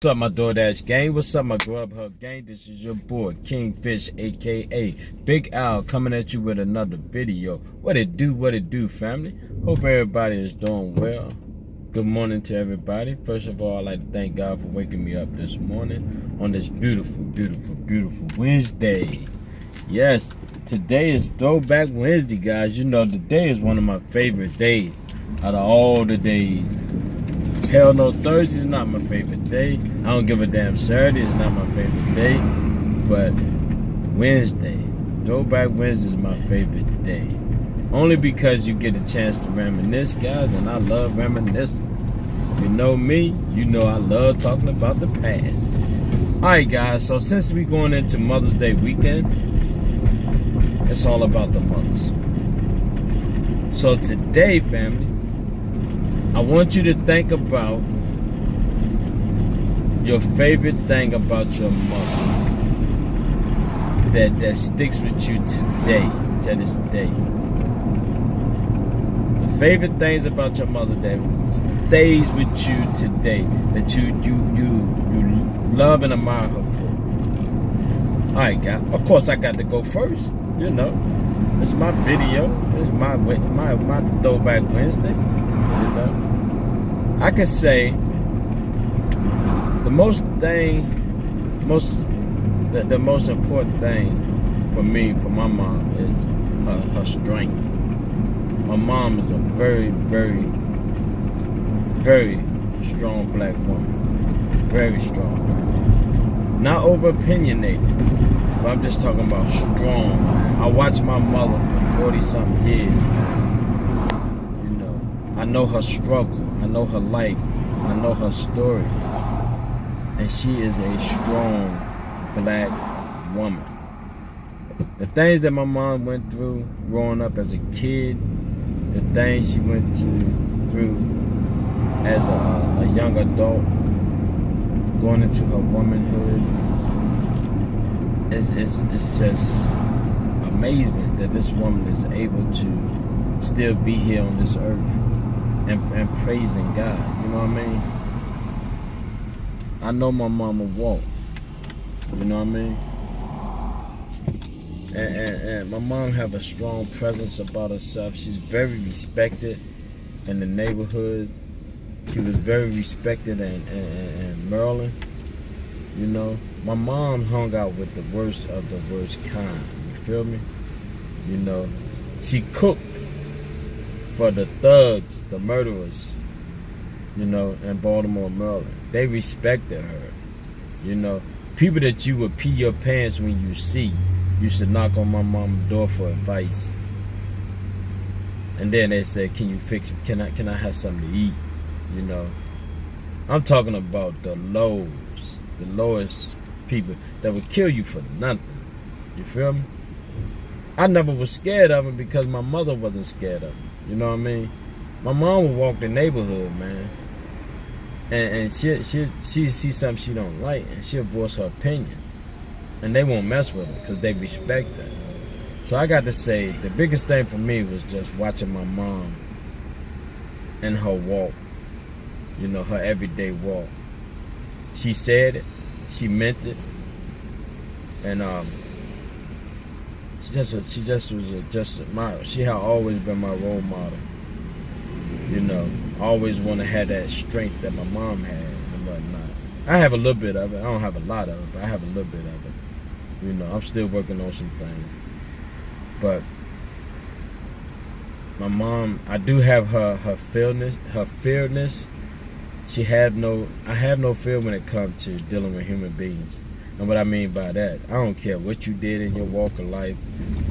What's up, my DoorDash gang? What's up, my Grubhub gang? This is your boy, Kingfish, aka Big Al, coming at you with another video. What it do, family? Hope everybody is doing well. Good morning to everybody. First of all, I'd like to thank God for waking me up this morning on this beautiful Wednesday. Yes, today is Throwback Wednesday, guys. You know, today is one of my favorite days out of all the days. Hell no, Thursday is not my favorite day. I don't give a damn. Saturday is not my favorite day. But Wednesday, Throwback Wednesday is my favorite day. Only because you get a chance to reminisce, guys, and I love reminiscing. If you know me, you know I love talking about the past. Alright, guys, so since we're going into Mother's Day weekend, it's all about the mothers. So today, family, I want you to think about your favorite thing about your mother that sticks with you today, to this day. The favorite things about your mother that stays with you today, that you love and admire her for. Alright, guys. Of course, I got to go first. You know, it's my video. It's my Throwback Wednesday. You know, I could say the most important thing for me, for my mom, is her strength. My mom is a very strong black woman. Very strong black woman. Not over opinionated, but I'm just talking about strong, man. I watched my mother for 40-something years, man. I know her struggle, I know her life, I know her story. And she is a strong black woman. The things that my mom went through growing up as a kid, the things she went through as a young adult, going into her womanhood, it's just amazing that this woman is able to still be here on this earth. And praising God, you know what I mean? I know my mama walk, you know what I mean? And my mom have a strong presence about herself. She's very respected in the neighborhood. She was very respected in Maryland, you know? My mom hung out with the worst of the worst kind, you feel me? You know, she cooked for the thugs, the murderers, you know, in Baltimore, Maryland. They respected her, you know. People that you would pee your pants when you see used to knock on my mom's door for advice. And then they said, can I have something to eat, you know. I'm talking about the lowest people that would kill you for nothing, you feel me? I never was scared of them because my mother wasn't scared of them. You know what I mean? My mom would walk the neighborhood, man, and she see something she don't like, and she'll voice her opinion, and they won't mess with her because they respect her. So I got to say, the biggest thing for me was just watching my mom and her walk, you know, her everyday walk. She said it, she meant it, and she had always been my role model. You know, always want to have that strength that my mom had and whatnot. I have a little bit of it. I don't have a lot of it, but I have a little bit of it. You know, I'm still working on some things. But my mom, I do have her fearlessness. I have no fear when it comes to dealing with human beings. And what I mean by that, I don't care what you did in your walk of life,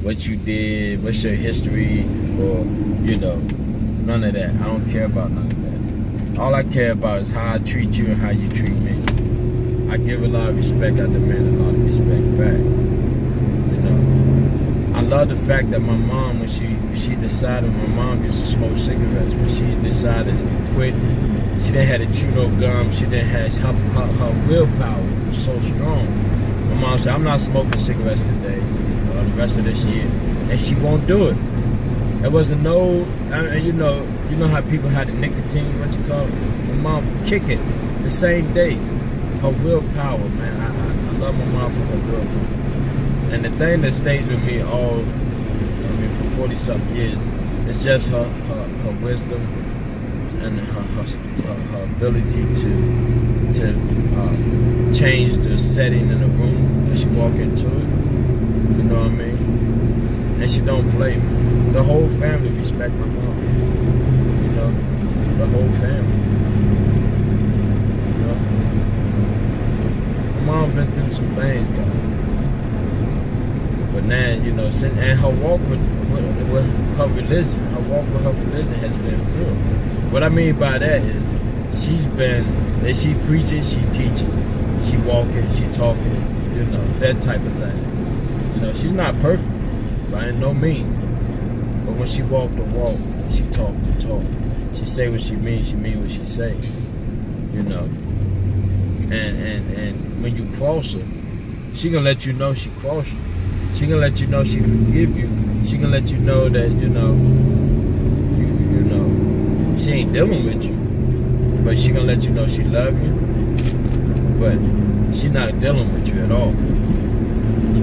what you did, what's your history, or, you know, none of that. I don't care about none of that. All I care about is how I treat you and how you treat me. I give a lot of respect, I demand a lot of respect back. You know, I love the fact that my mom, when she decided, my mom used to smoke cigarettes, when she decided to quit, she didn't have to chew no gum, she didn't have, her willpower was so strong. My mom said, I'm not smoking cigarettes today, the rest of this year, and she won't do it. There wasn't no, you know how people had the nicotine, what you call it? My mom would kick it the same day. her willpower, man. I love my mom for her willpower. And the thing that stays with me for 40 something years, is just her wisdom and her ability to change the setting in the room when she walk into it. You know what I mean? And she don't play. The whole family respect my mom. You know, the whole family. You know, my mom been through some things, guys. But now, you know, and her walk with her religion, has been pure. What I mean by that is, she preaching, she teaching, she walking, she talking, you know, that type of thing. You know, she's not perfect, by no means. But when she walk the walk, she talk the talk. She say what she mean what she say. You know. And when you cross her, she gonna let you know she crossed you. She gonna let you know she forgive you. She gonna let you know that, you know, she ain't dealing with you. But she gonna let you know she love you. But she not dealing with you at all.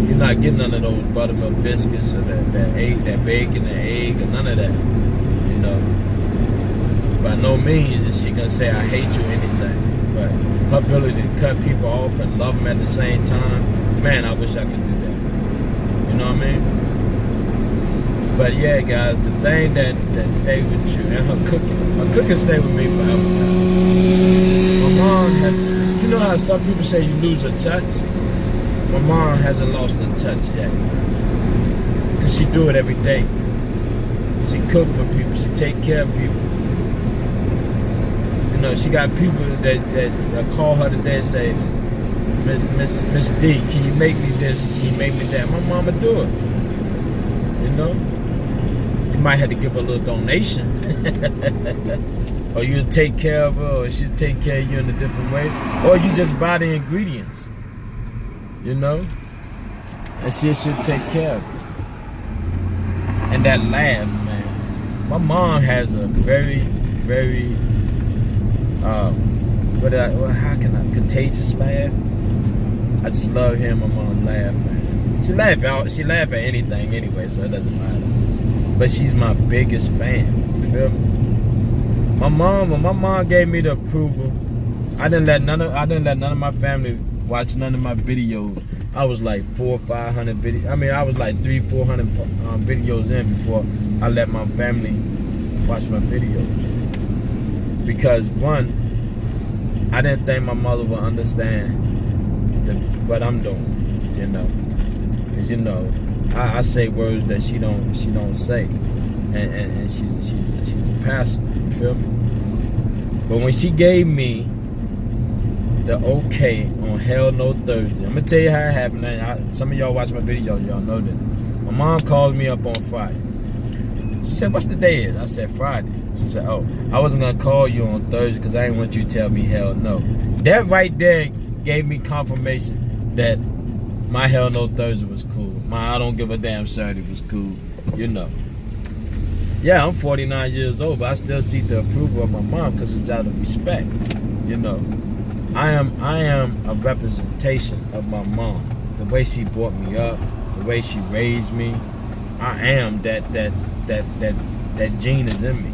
You're not getting none of those buttermilk biscuits or that bacon, that egg, or none of that. You know. By no means is she gonna say I hate you or anything. But her ability to cut people off and love them at the same time, man, I wish I could do that. You know what I mean? But yeah, guys, the thing that stayed with you, and her cooking stayed with me forever. My mom you know how some people say you lose a touch? My mom hasn't lost a touch yet. Because she do it every day. She cook for people, she take care of people. You know, she got people that call her today and say, Miss D, can you make me this? Can you make me that? My mama do it. You know? You might have to give her a little donation. Or you'll take care of her, or she'll take care of you in a different way. Or you just buy the ingredients. You know? And she'll take care of you. And that laugh, man. My mom has a very, very, contagious laugh. I just love hearing my mom laugh, man. She laugh at anything anyway, so it doesn't matter. But she's my biggest fan. You feel me? When my mom gave me the approval, I didn't let none of my family watch none of my videos. I was like 400 or 500 videos. I mean, I was like 300-400 videos in before I let my family watch my videos. Because one, I didn't think my mother would understand what I'm doing, you know. Cause you know, I say words that she don't say, and she's a pastor. You feel me? But when she gave me the okay on Hell No Thursday, I'm gonna tell you how it happened. Some of y'all watch my video, y'all know this. My mom called me up on Friday. She said, "What's the day is?" I said, "Friday." She said, "Oh, I wasn't gonna call you on Thursday because I didn't want you to tell me hell no." That right there gave me confirmation that my Hell No Thursday was cool. My I don't give a damn Saturday was cool. You know. Yeah, I'm 49 years old, but I still seek the approval of my mom because it's out of respect. You know. I am a representation of my mom. The way she brought me up, the way she raised me. I am that gene is in me.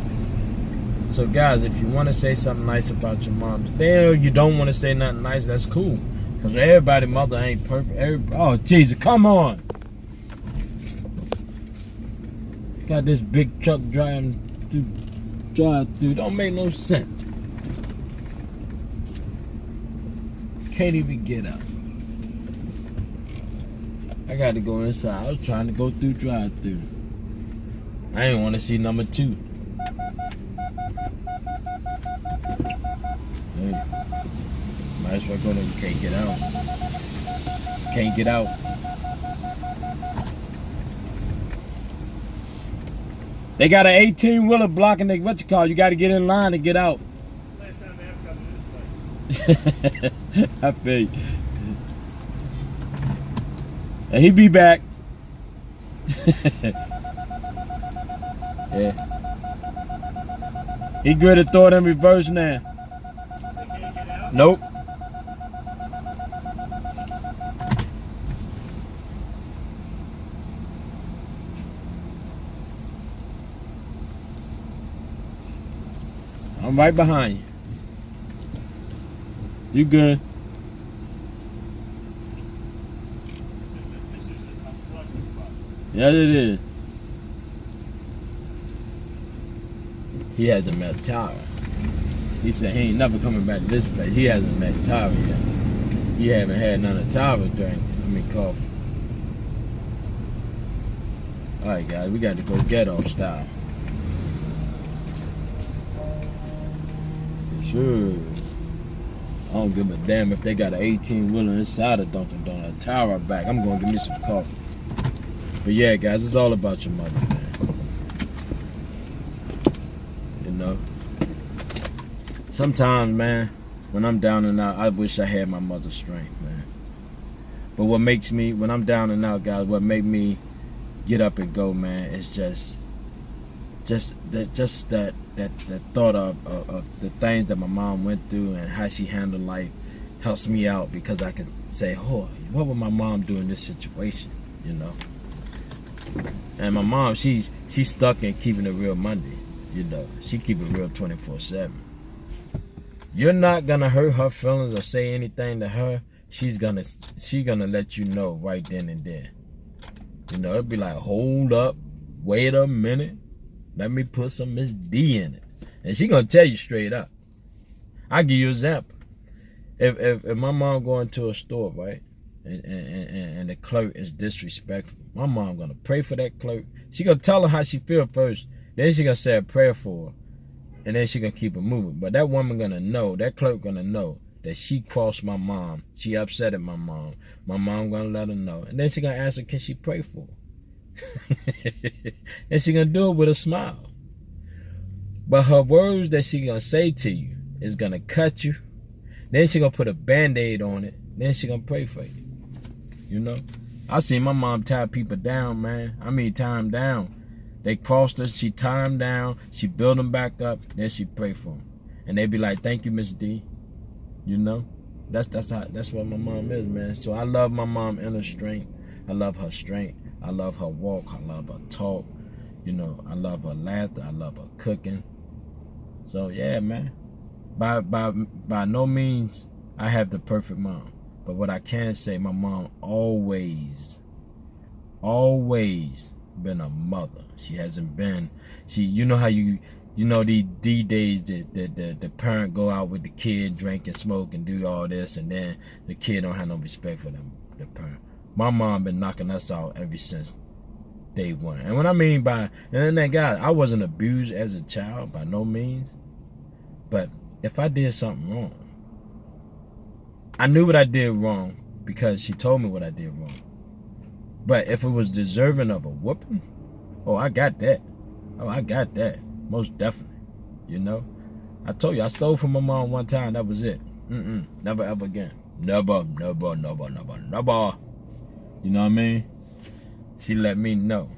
So guys, if you want to say something nice about your mom, then you don't want to say nothing nice, that's cool. Because everybody's mother ain't perfect. Oh, Jesus, come on. Got this big truck drive through. Don't make no sense. Can't even get up. I got to go inside. I was trying to go through drive-through. I didn't want to see number 2. Hey, might as well go there. You can't get out. Can't get out. They got an 18-wheeler blocking the, what you call, you got to get in line to get out. Last time they ever come to this place. I feel you. And he be back. Yeah. He good to throw it in reverse now. They can't get out? Nope. I'm right behind you. You good? This is a cluster spot. Yes, it is. He hasn't met Tara. He said he ain't never coming back to this place. He hasn't met Tara yet. He haven't had none of Tara's drink. Coffee. Alright, guys, we got to go ghetto style. Sure. I don't give a damn if they got an 18-wheeler inside of Dunkin' Donut. Tara back. I'm going to give me some coffee. But yeah, guys, it's all about your mother, man. You know? Sometimes, man, when I'm down and out, I wish I had my mother's strength, man. But what makes me, when I'm down and out, guys, what make me get up and go, man, is just that thought of the things that my mom went through and how she handled life helps me out, because I can say, oh, what would my mom do in this situation, you know? And my mom, she's stuck in keeping it real Monday, you know. She keep it real 24/7. You're not gonna hurt her feelings or say anything to her. She gonna let you know right then and there. You know, it'd be like, hold up, wait a minute, let me put some Miss D in it. And she gonna tell you straight up. I'll give you an example. If my mom go into a store, right, and the clerk is disrespectful, my mom gonna pray for that clerk. She gonna tell her how she feel first, then she gonna say a prayer for her, and then she gonna keep it moving. But that woman gonna know, that clerk gonna know that she crossed my mom, she upset at my mom. My mom gonna let her know, and then she gonna ask her, can she pray for her? And she gonna do it with a smile. But her words that she gonna say to you is gonna cut you. Then she gonna put a band-aid on it. Then she gonna pray for you. You know, I seen my mom tie people down, man. I mean, tie them down. They crossed her, she tied them down, she built them back up, then she pray for them, and they be like, thank you, Miss D. You know, that's what my mom is, man. So I love my mom inner strength. I love her strength. I love her walk. I love her talk. You know, I love her laughter. I love her cooking. So yeah, man. By no means I have the perfect mom, but what I can say, my mom always been a mother. She hasn't been. You know how you know these days that the parent go out with the kid, drink and smoke and do all this, and then the kid don't have no respect for them, the parent. My mom been knocking us out ever since day one. And what I mean by, and then God, I wasn't abused as a child by no means, but if I did something wrong, I knew what I did wrong because she told me what I did wrong. But if it was deserving of a whooping, oh, I got that. Oh, I got that. Most definitely. You know? I told you, I stole from my mom one time. That was it. Never ever again. Never. You know what I mean? She let me know.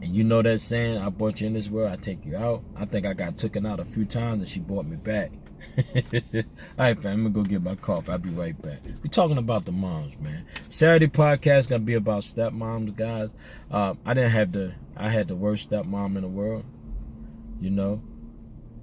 And you know that saying, I brought you in this world, I take you out. I think I got taken out a few times and she brought me back. Alright, fam, I'm gonna go get my coffee. I'll be right back. We're talking about the moms, man. Saturday podcast gonna be about stepmoms, guys. I had the worst stepmom in the world, you know.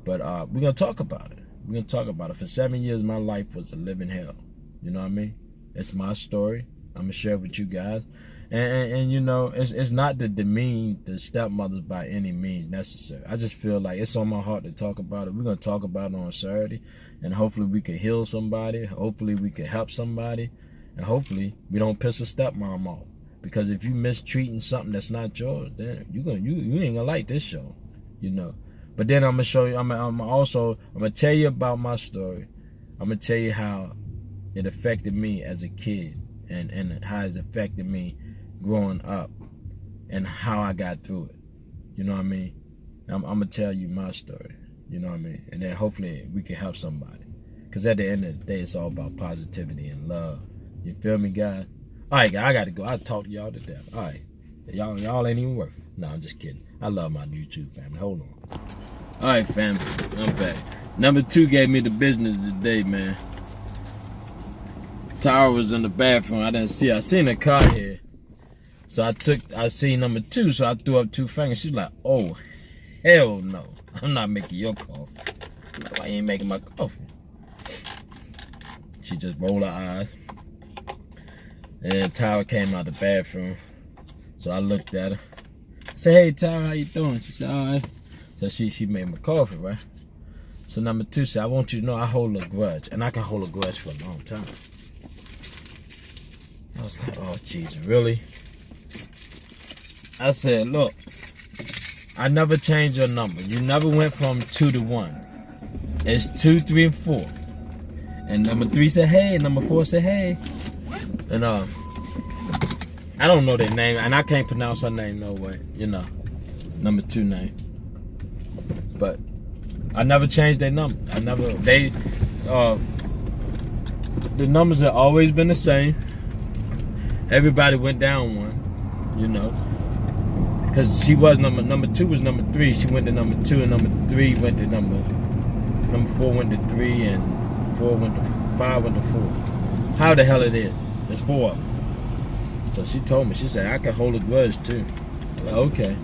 But we're gonna talk about it. We're gonna talk about it. For 7 years, my life was a living hell. You know what I mean? It's my story. I'm gonna share it with you guys. And you know, it's not to demean the stepmothers by any means necessary. I just feel like it's on my heart to talk about it. We're going to talk about it on Saturday, and hopefully we can heal somebody. Hopefully we can help somebody, and hopefully we don't piss a stepmom off. Because if you mistreating something that's not yours, then you ain't gonna like this show, you know. But then I'm gonna show you. I'm gonna tell you about my story. I'm gonna tell you how it affected me as a kid, and how it's affected me growing up, and how I got through it. You know what I mean? I'm gonna tell you my story. You know what I mean? And then hopefully we can help somebody. Because at the end of the day, it's all about positivity and love. You feel me, guys? All right, guys, I gotta go. I'll talk to y'all to death. All right, y'all ain't even working. No, I'm just kidding. I love my YouTube family. Hold on. All right, family, I'm back. Number 2 gave me the business today, man. Tara was in the bathroom. I didn't see her. I seen her car here. So I seen number 2, so I threw up 2 fingers. She's like, oh, hell no. I'm not making your coffee. Why you ain't making my coffee? She just rolled her eyes. And Tyra came out the bathroom. So I looked at her. I said, hey, Tyra, how you doing? She said, all right. So she made my coffee, right? So number 2 said, I want you to know I hold a grudge. And I can hold a grudge for a long time. I was like, oh, jeez, really? I said, look, I never changed your number. You never went from 2 to 1. It's 2, 3, and 4. And number 3 said, hey. And number 4 said, hey. And I don't know their name, and I can't pronounce her name no way. You know, number 2 name. But I never changed their number. The numbers have always been the same. Everybody went down 1, you know. Because she was number 2 was number 3. She went to number 2, and number 3 went to number 4 went to 3, and 4 went to 5 went to 4. How the hell it is? There's 4 of them. So she told me, she said, I can hold a grudge too. I'm like, okay.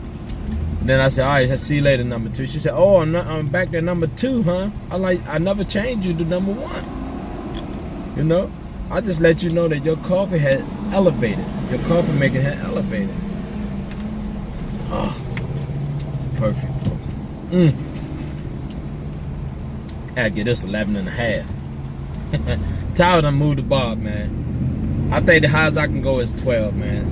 And then I said, all right, I'll see you later, number 2. She said, oh, I'm back to number 2, huh? I never changed you to number 1. You know? I just let you know that your coffee had elevated. Your coffee making had elevated. Oh, perfect. I get this 11 and a half. Tyra done moved the bar, man. I think the highest I can go is 12, man.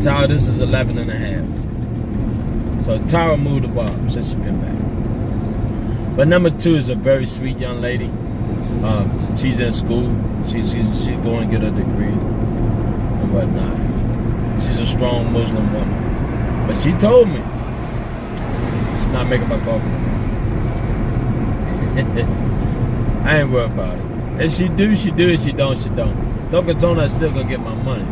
Tyra, this is 11 and a half. So Tyra moved the bar since she's been back. But number 2 is a very sweet young lady. She's in school. She's going to get a degree and whatnot. She's a strong Muslim woman. But she told me she's not making my coffee. I ain't worried about it. If she do, she do. If she don't, she don't. Dunkin' Donuts still gonna get my money.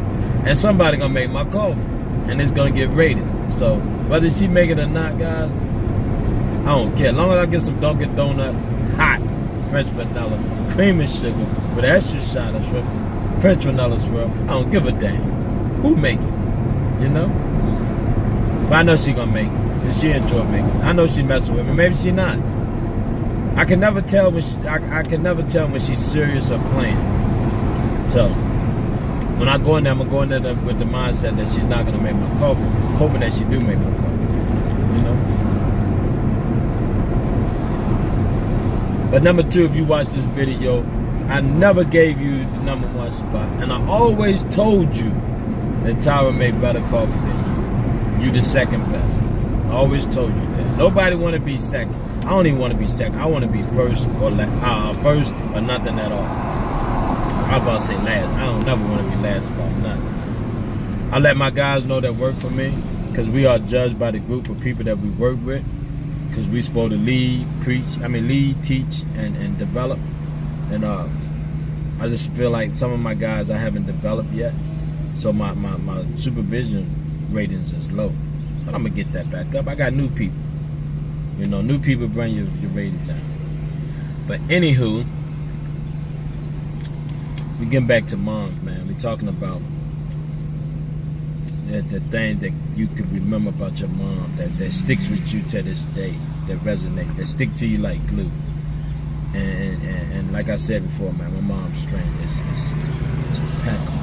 And somebody gonna make my coffee. And it's gonna get rated. So whether she make it or not, guys, I don't care. As long as I get some Dunkin' Donut hot French vanilla, cream and sugar, with an extra shot of French vanilla swirl, I don't give a damn. Who make it? You know? But I know she gonna make it. And she enjoy making it. I know she messing with me. Maybe she not. I can never tell when I can never tell when she's serious or playing. So when I go in there, I'm gonna go in there with the mindset that she's not gonna make my coffee, hoping that she do make my coffee. You know. But number 2, if you watch this video, I never gave you the number 1 spot, and I always told you that Tyra made better coffee than you. You the second best. I always told you that. Nobody want to be second. I don't even want to be second. I want to be first or first or nothing at all. I'm about to say last. I don't never want to be last about nothing. I let my guys know that work for me, because we are judged by the group of people that we work with, because we supposed to lead, teach, and develop. And I just feel like some of my guys I haven't developed yet, so my supervision ratings is low. But I'm gonna get that back up. I got new people. You know, new people bring your ratings down. But anywho, we getting back to moms, man. We talking about the thing that you can remember about your mom that sticks with you to this day, that resonate, that stick to you like glue. And like I said before, man, my mom's strength is impeccable.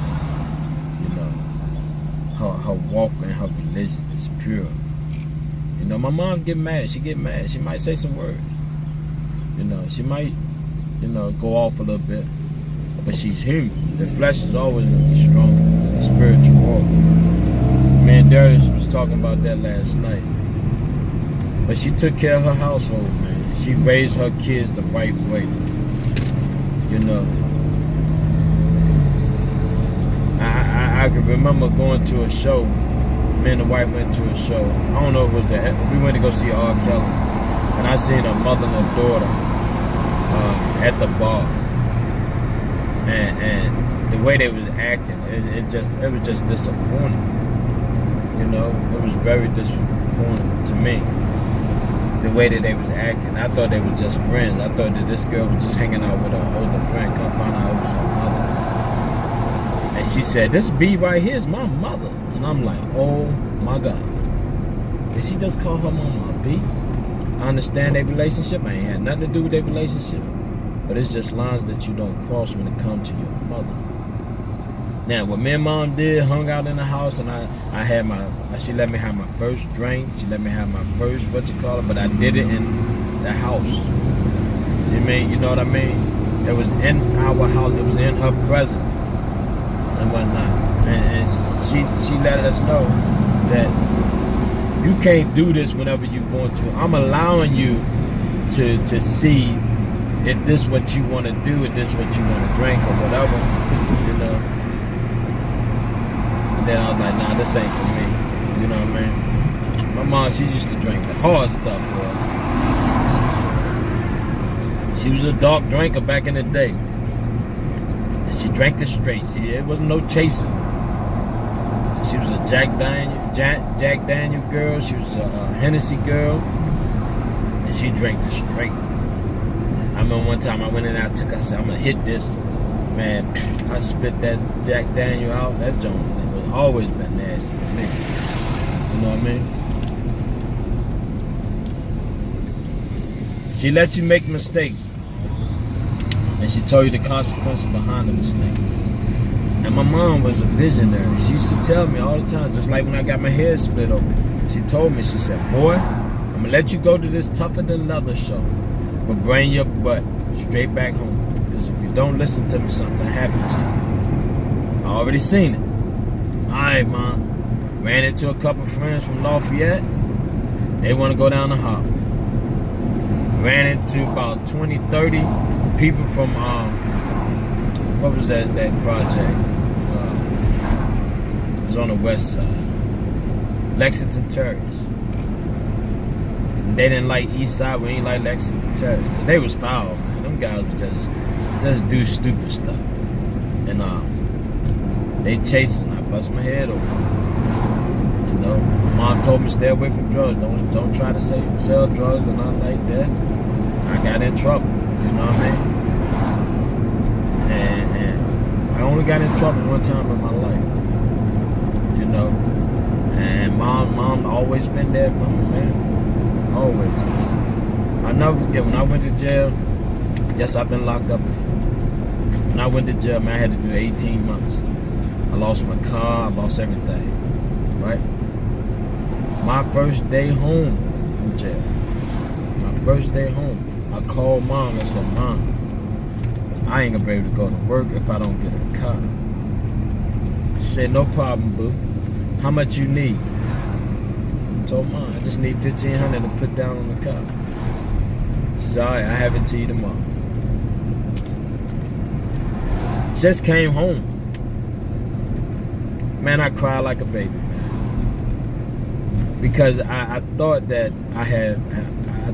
You know, her walk and her religion is pure. You know, my mom get mad. She get mad. She might say some words. You know, she might, go off a little bit. But she's human. The flesh is always going to be strong. The spiritual walk. Me and Darius was talking about that last night. But she took care of her household, man. She raised her kids the right way. You know. I can remember going to a show. Me and the wife went to a show. I don't know if it was we went to go see R. Kelly. And I seen a mother and a daughter at the bar. And the way they was acting, it was just disappointing. You know, it was very disappointing to me. The way that they was acting. I thought they were just friends. I thought that this girl was just hanging out with her older friend. Come find out it was her mother. And she said, this B right here is my mother. And I'm like, oh my God. Did she just call her mama a B? I understand their relationship. I ain't had nothing to do with their relationship. But it's just lines that you don't cross when it comes to your mother. Now, what me and mom did, hung out in the house, and I had she let me have my first drink. She let me have my first, but I did it in the house. You know what I mean? It was in our house. It was in her presence and whatnot. And she let us know that you can't do this whenever you want to. I'm allowing you to see if this what you want to do, if this what you want to drink or whatever, you know. And then I was like, nah, this ain't for me. You know what I mean? My mom, she used to drink the hard stuff, bro. She was a dark drinker back in the day. And she drank the straight. It wasn't no chaser. She was a Jack Daniel girl. She was a Hennessy girl. And she drank the straight. I remember one time I went in there, I said, I'm going to hit this. Man, I spit that Jack Daniel out. That joint has always been nasty to me. You know what I mean? She let you make mistakes. And she told you the consequences behind the mistake. And my mom was a visionary. She used to tell me all the time, just like when I got my hair split open. She told me, she said, boy, I'm going to let you go to this tougher than leather show. But bring your butt straight back home. Because if you don't listen to me, something will happen to you. I already seen it. Alright, Mom. Ran into a couple friends from Lafayette. They want to go down the hop. Ran into about 20, 30 people from, what was that project? It was on the west side. Lexington Terrace. They didn't like East Side. We ain't like Lexington Terrace. They was foul, man. Them guys would just do stupid stuff. And they chasing. I bust my head open. You know, my mom told me stay away from drugs. Don't try to sell drugs or nothing like that. I got in trouble. You know what I mean? And I only got in trouble one time in my life. You know, and mom always been there for me, man. Always. I'll never forget when I went to jail. Yes, I've been locked up before. When I went to jail, man, I had to do 18 months. I lost my car, I lost everything. Right? My first day home from jail. My first day home. I called Mom and said, Mom, I ain't gonna be able to go to work if I don't get a car. She said, no problem, boo. How much you need? I told Mom, I just need $1,500 to put down on the car. She said, all right, I have it to you tomorrow. Just came home. Man, I cried like a baby, man. Because I thought that I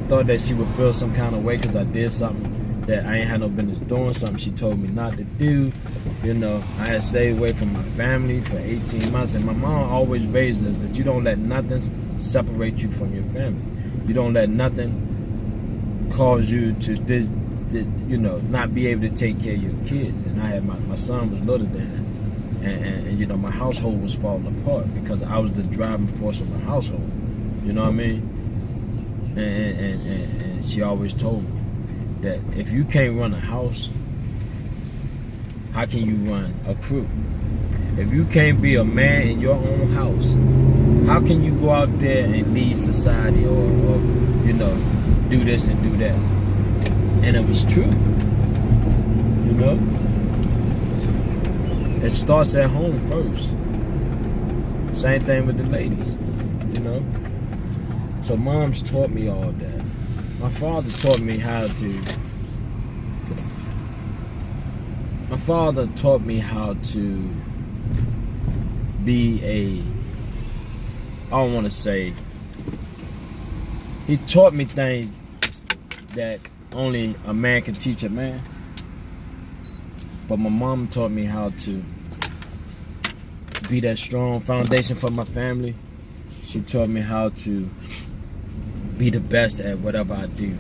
thought that she would feel some kind of way because I did something that I ain't had no business doing, something she told me not to do. You know, I had stayed away from my family for 18 months, and my mom always raised us that you don't let nothing separate you from your family. You don't let nothing cause you to, you know, not be able to take care of your kids. And I had my son was little then, and you know, my household was falling apart because I was the driving force of my household. You know what I mean? And she always told me that if you can't run a house, how can you run a crew? If you can't be a man in your own house, how can you go out there and lead society or you know, do this and do that? And it was true. You know? It starts at home first. Same thing with the ladies, you know? So moms taught me all that. My father taught me how to be I don't want to say, he taught me things that only a man can teach a man. But my mom taught me how to be that strong foundation for my family. She taught me how to be the best at whatever I do.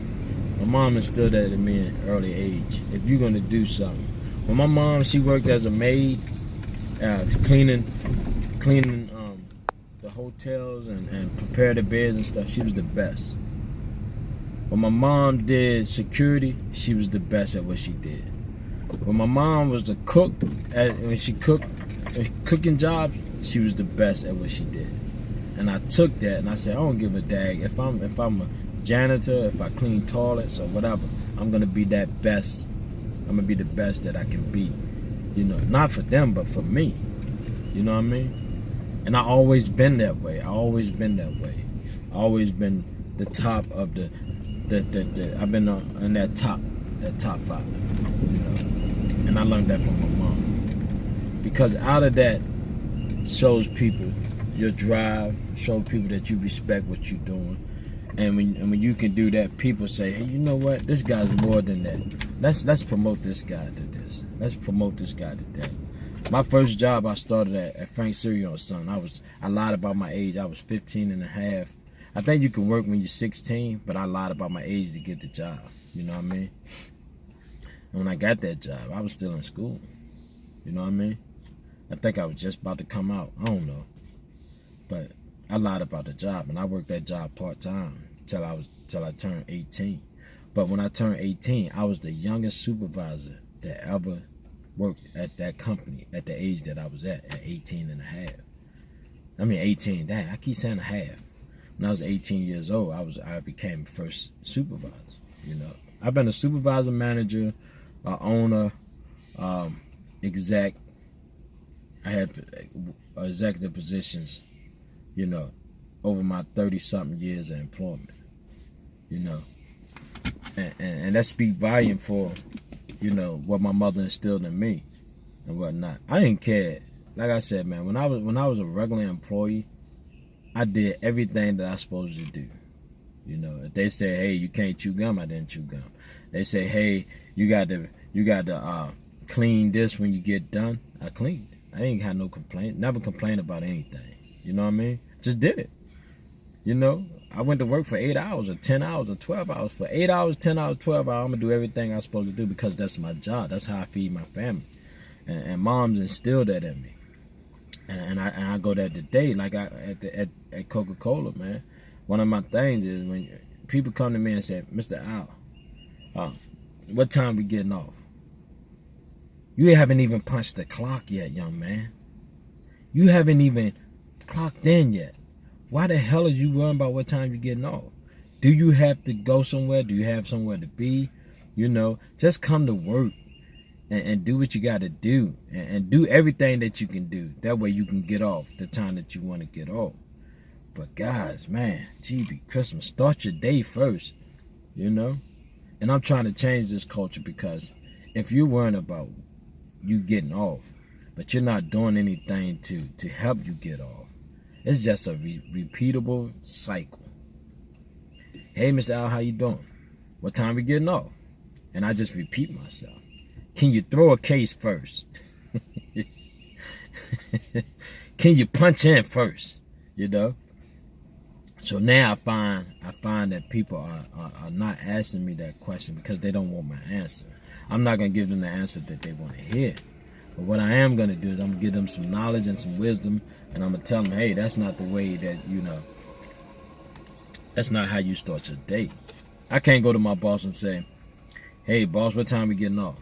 My mom instilled that in me at an early age. If you're gonna do something. When my mom, she worked as a maid, cleaning the hotels and prepare the beds and stuff, she was the best. When my mom did security, she was the best at what she did. When my mom was the cook, when she cooked cooking jobs, she was the best at what she did. And I took that and I said, I don't give a dag. If I'm a janitor, if I clean toilets or whatever, I'm gonna be that best. I'm gonna be the best that I can be. You know, not for them, but for me. You know what I mean? And I always been that way. I always been that way. I always been the top of the I've been in that top 5. You know, and I learned that from my mom. Because out of that shows people your drive, show people that you respect what you're doing. And when you can do that, people say, hey, you know what? This guy's more than that. Let's promote this guy to this. Let's promote this guy to that. My first job I started at Frank Cereal & Son. I lied about my age. I was 15 and a half. I think you can work when you're 16, but I lied about my age to get the job. You know what I mean? And when I got that job, I was still in school. You know what I mean? I think I was just about to come out. I don't know. But I lied about the job, and I worked that job part-time till I turned 18. But when I turned 18, I was the youngest supervisor that ever worked at that company at the age that I was at 18 and a half. I mean 18, dang, I keep saying a half. When I was 18 years old, I became first supervisor. You know, I've been a supervisor, manager, owner, exec. I had executive positions, you know, over my 30-something years of employment. You know, and that speaks volume for, you know, what my mother instilled in me and whatnot. I didn't care. Like I said, man, when I was a regular employee, I did everything that I was supposed to do. You know, if they say, hey, you can't chew gum, I didn't chew gum. They say, hey, you got to clean this when you get done. I cleaned. I ain't had no complaint. Never complained about anything. You know what I mean? Just did it. You know, I went to work for 8 hours or 10 hours or 12 hours. For 8 hours, 10 hours, 12 hours, I'm going to do everything I'm supposed to do because that's my job. That's how I feed my family. And moms instilled that in me. And I go there today, like at Coca-Cola, man. One of my things is when people come to me and say, Mr. Al, what time we getting off? You haven't even punched the clock yet, young man. You haven't even clocked in yet. Why the hell are you worrying about what time you're getting off? Do you have to go somewhere? Do you have somewhere to be? You know, just come to work and do what you got to do and do everything that you can do. That way you can get off the time that you want to get off. But guys, man, GB Christmas, start your day first, you know? And I'm trying to change this culture because if you're worrying about you getting off, but you're not doing anything to help you get off, it's just a repeatable cycle. Hey, Mr. Al, how you doing? What time we getting off? And I just repeat myself. Can you throw a case first? Can you punch in first? You know? So now I find that people are not asking me that question because they don't want my answer. I'm not going to give them the answer that they want to hear. But what I am going to do is I'm going to give them some knowledge and some wisdom, and I'm going to tell them, hey, that's not the way that, you know, that's not how you start your day. I can't go to my boss and say, hey, boss, what time we getting off?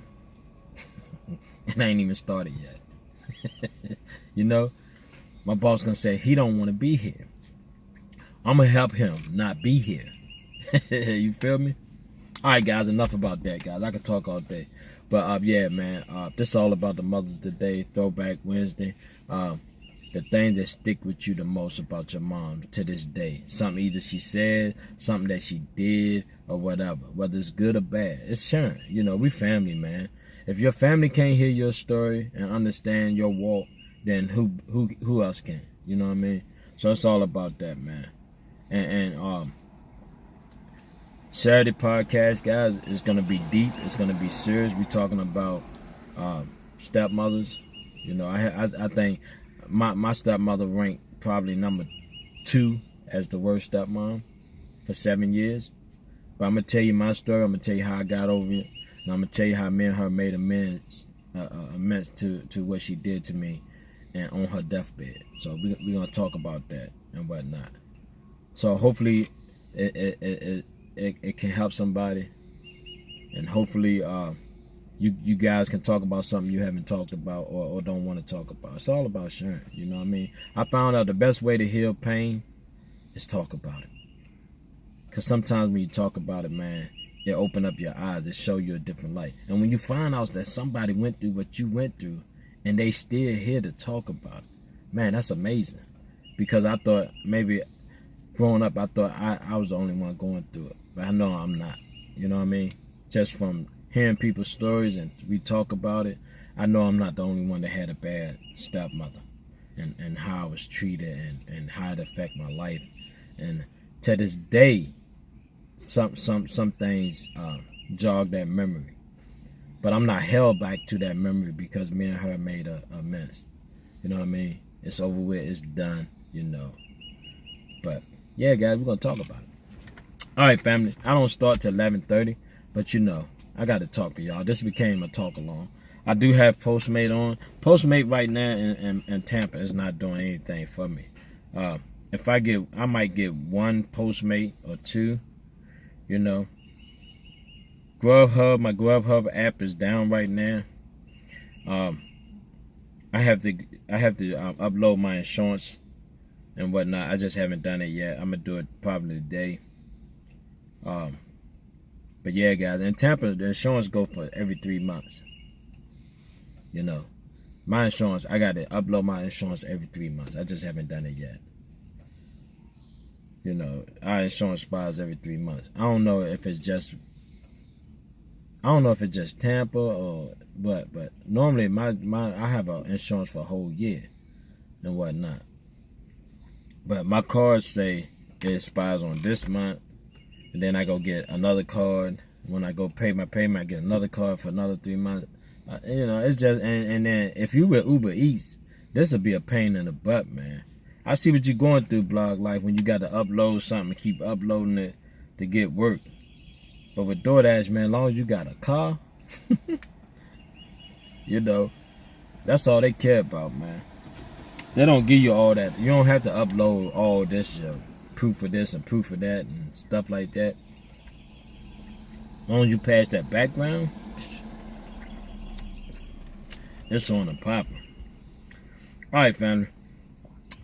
And I ain't even started yet. You know, my boss going to say, he don't want to be here. I'm going to help him not be here. You feel me? All right, guys, enough about that, guys. I could talk all day. But, yeah, man, this is all about the mothers today, Throwback Wednesday. The things that stick with you the most about your mom to this day. Something either she said, something that she did, or whatever. Whether it's good or bad. It's sharing. You know, we family, man. If your family can't hear your story and understand your walk, then who else can? You know what I mean? So it's all about that, man. And Saturday podcast, guys, is gonna be deep. It's gonna be serious. We're talking about stepmothers. You know, I think my stepmother ranked probably number 2 as the worst stepmom for 7 years. But I'm gonna tell you my story. I'm gonna tell you how I got over it, and I'm gonna tell you how me and her made amends to what she did to me, and on her deathbed. So we're gonna talk about that. and whatnot. So hopefully it can help somebody, and hopefully you guys can talk about something you haven't talked about or don't want to talk about. It's all about sharing, you know what I mean? I found out the best way to heal pain is talk about it. Because sometimes when you talk about it, man, it open up your eyes. It show you a different light. And when you find out that somebody went through what you went through and they still here to talk about it, man, that's amazing. Because I thought maybe growing up, I thought I was the only one going through it. But I know I'm not. You know what I mean? Just from hearing people's stories and we talk about it, I know I'm not the only one that had a bad stepmother and how I was treated and how it affected my life. And to this day, some things jog that memory. But I'm not held back to that memory because me and her made a mess. You know what I mean? It's over with. It's done, you know. But, yeah, guys, we're going to talk about it. All right, family. I don't start till 11:30, but, you know, I got to talk to y'all. This became a talk-along. I do have Postmate on. Postmate right now in Tampa is not doing anything for me. If I might get one Postmate or two, you know. Grubhub, my Grubhub app is down right now. I have to upload my insurance and whatnot. I just haven't done it yet. I'm gonna do it probably today. But yeah, guys, in Tampa, the insurance go for every 3 months. You know, my insurance, I got to upload my insurance every 3 months. I just haven't done it yet. You know, our insurance expires every 3 months. I don't know if it's just Tampa or what, but normally I have an insurance for a whole year and whatnot. But my cards say it expires on this month, and then I go get another card. When I go pay my payment, I get another card for another 3 months. You know, it's just, and then if you with Uber Eats, this will be a pain in the butt, man. I see what you're going through, Blog Life, when you got to upload something and keep uploading it to get work. But with DoorDash, man, as long as you got a car, you know, that's all they care about, man. They don't give you all that. You don't have to upload all this, proof of this and proof of that and stuff like that. As long as you pass that background, it's on and popping. All right, family.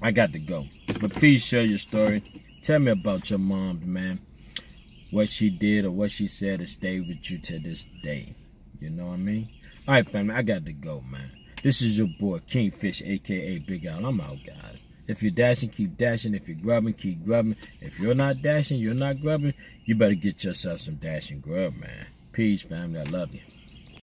I got to go. But please share your story. Tell me about your mom, man. What she did or what she said to stay with you to this day. You know what I mean? All right, family. I got to go, man. This is your boy, Kingfish, a.k.a. Big Al. I'm out, guys. If you're dashing, keep dashing. If you're grubbing, keep grubbing. If you're not dashing, you're not grubbing, you better get yourself some dashing grub, man. Peace, family. I love you.